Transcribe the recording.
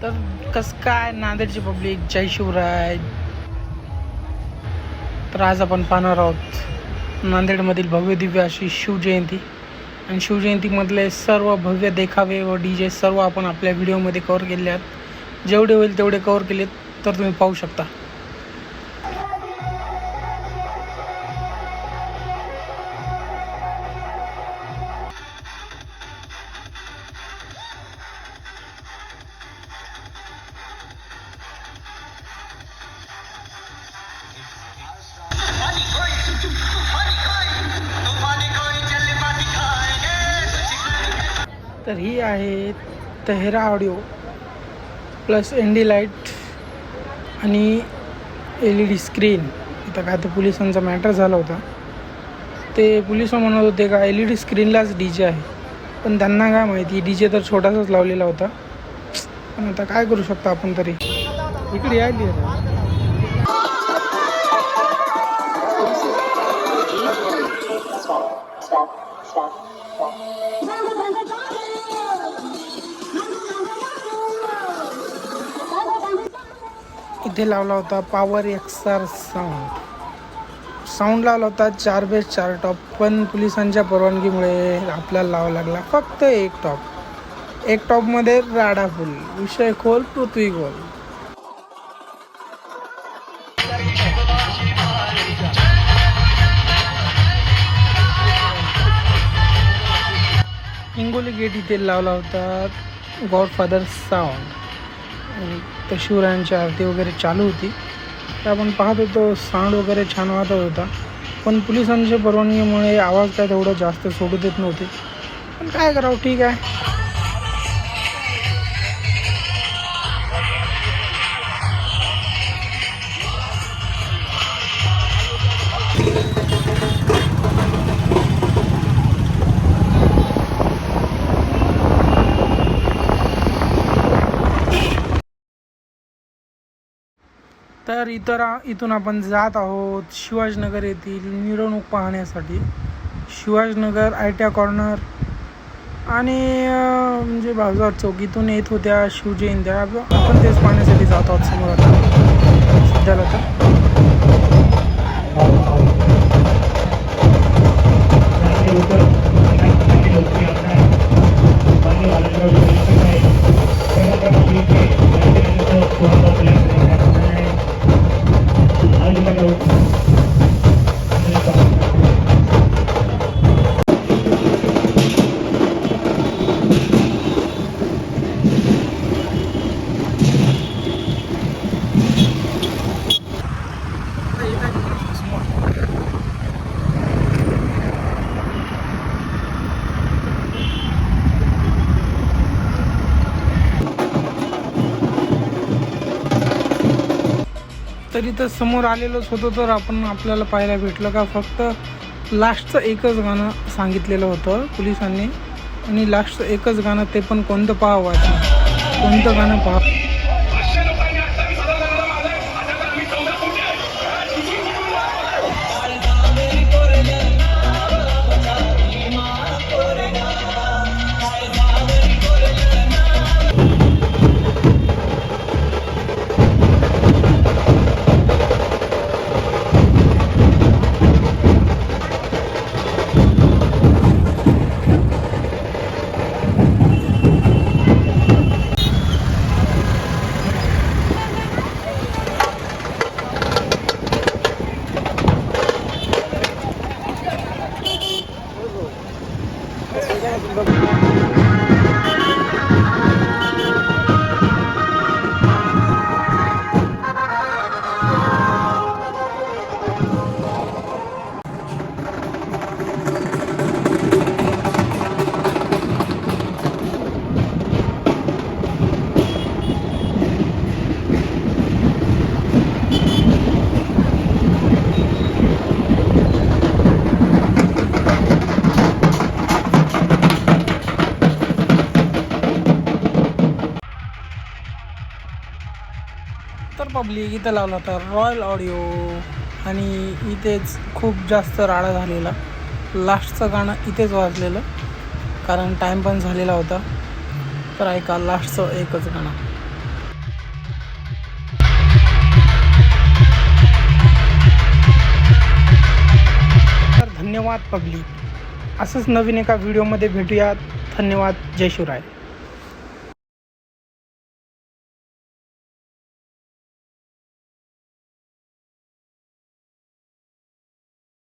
तर कसं काय नांदेडची पब्लिक, जय शिवराय. तर आज आपण पाहणार आहोत नांदेडमधील भव्य दिव्य अशी शिवजयंती आणि शिवजयंतीमधले सर्व भव्य देखावे व DJ सर्व आपण आपल्या व्हिडिओमध्ये कव्हर केले आहेत. जेवढे होईल तेवढे कव्हर केलेत तर तुम्ही पाहू शकता. तर ही आहे तेहरा ऑडिओ प्लस ND लाईट आणि LED स्क्रीन. इथं काय तर पोलिसांचा मॅटर झाला होता. ते पोलिस म्हणत होते का LED स्क्रीनलाच DJ आहे, पण त्यांना काय माहिती DJ तर छोटासाच लावलेला होता. पण आता काय करू शकतो आपण तरी. इकडे यायली इथे लावला होता पॉवर XR साऊंड लावला होता 4 बेस 4 टॉप. पण पोलिसांच्या परवानगीमुळे आपल्याला लावा लागला फक्त एक टॉप. एक टॉपमध्ये राडा फुल, विषय खोल, पृथ्वी खोल. हिंगोली गेट इथे लावला होता गॉडफादर साऊंड. तर शिवरायांची आरती वगैरे चालू होती. तर आपण पाहत होतो साऊंड वगैरे छान वाटत होता. पण पोलिसांच्या परवानगीमुळे आवाज काय तेवढं जास्त सोडू देत नव्हते. पण काय करावं, ठीक आहे. तर इथून आपण जात आहोत शिवाजीनगर येथील मिरवणूक पाहण्यासाठी. शिवाजीनगर ITI कॉर्नर आणि म्हणजे बाजार चौक इथून येत होत्या शिवजयंत्या. आपण तेच पाहण्यासाठी जात आहोत समोर आता सध्याला. तरी तर समोर आलेलोच होतो. तर आपल्याला पाहायला भेटलं का फक्त लास्टचं एकच गाणं सांगितलेलं होतं पोलिसांनी. आणि लास्टचं एकच गाणं, ते पण कोणतं पाहावं, कोणतं गाणं पाहावं. तर पब्लिक इथं लावला होता रॉयल ऑडिओ आणि इथेच खूप जास्त राडा झालेला. लास्टचं गाणं इथेच वाजलेलं कारण टाईम पण झालेला होता. तर ऐका लास्टचं एकच गाणं. धन्यवाद पब्लिक. असंच नवीन एका व्हिडिओमध्ये भेटूयात. धन्यवाद. जय शिवराय.